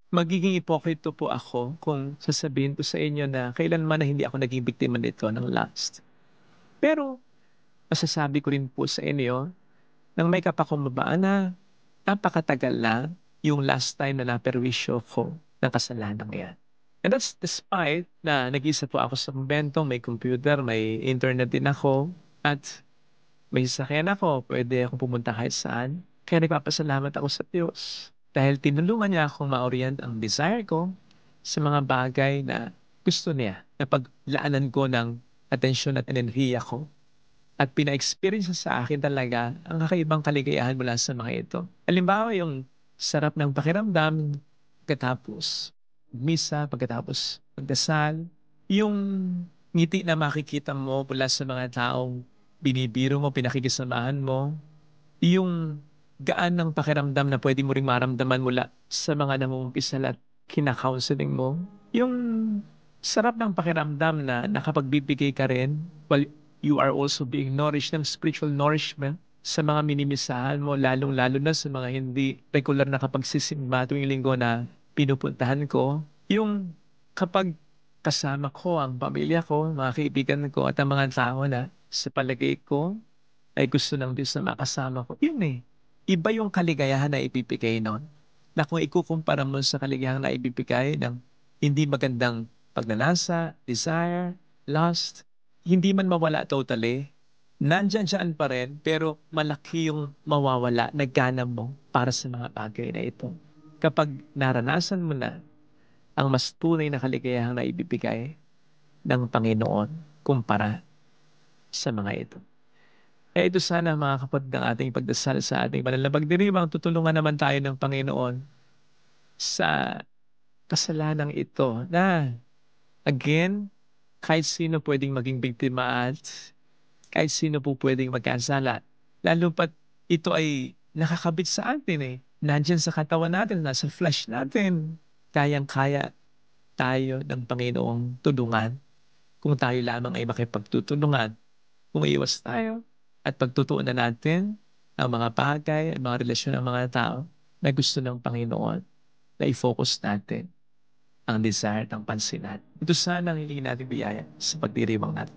Magiging ipokrito po ako kung sasabihin ko sa inyo na kailanman na hindi ako naging biktima nito ng lust. Pero masasabi ko rin po sa inyo ng may kapakumbabaan na napakatagal na yung last time na naperwisyo ko ng kasalanang yan. And that's despite na nag-isa po ako sa kumbento, may computer, may internet din ako, at may sasakyan ako, pwede akong pumunta kahit saan. Kaya nagpapasalamat ako sa Diyos dahil tinulungan niya akong ma-orient ang desire ko sa mga bagay na gusto niya na paglaanan ko ng atensyon at enerhiya ko. At pina-experience niya sa akin talaga ang kakaibang kaligayahan mula sa mga ito. Halimbawa, yung sarap ng pakiramdam pagkatapos misa, pagkatapos magdasal, yung ngiti na makikita mo mula sa mga taong binibiro mo, pinakikisamahan mo, yung gaan ng pakiramdam na pwede mo ring maramdaman mula sa mga namumukisal at kina-counseling mo, yung sarap ng pakiramdam na nakapagbibigay ka rin while you are also being nourished ng spiritual nourishment sa mga minimisahan mo, lalong-lalo na sa mga hindi regular na kapagsisimba tuwing linggo na pinupuntahan ko. Yung kapag kasama ko ang pamilya ko, mga kaibigan ko at ang mga tao na sa palagay ko ay gusto ng Diyos na makasama ko. Yun eh. Iba yung kaligayahan na ibibigay nun. Na kung ikukumpara mo sa kaligayahan na ibibigay ng hindi magandang pagnanasa, desire, lust, hindi man mawala totally, nandyan pa rin, pero malaki yung mawawala na gana mo para sa mga bagay na ito. Kapag naranasan mo na ang mas tunay na kaligayahang na ibibigay ng Panginoon kumpara sa mga ito. Eh ito sana mga kapatid ng ating pagdasal sa ating banal na pagdiriwang, tutulungan naman tayo ng Panginoon sa kasalanang ito na again, kahit sino pwedeng maging biktima at kahit sino po pwedeng magkasala. Lalo pat ito ay nakakabit sa atin eh. Nandiyan sa katawan natin, nasa flesh natin. Kayang-kaya tayo ng Panginoong tulungan kung tayo lamang ay makipagtutulungan. Kung iwas tayo at pagtutuunan natin ang mga bagay, ang mga relasyon ng mga tao na gusto ng Panginoon na i-focus natin ang desire ng pansin natin. Ito sana ang hilingin natin biyaya sa pagdiriwang natin.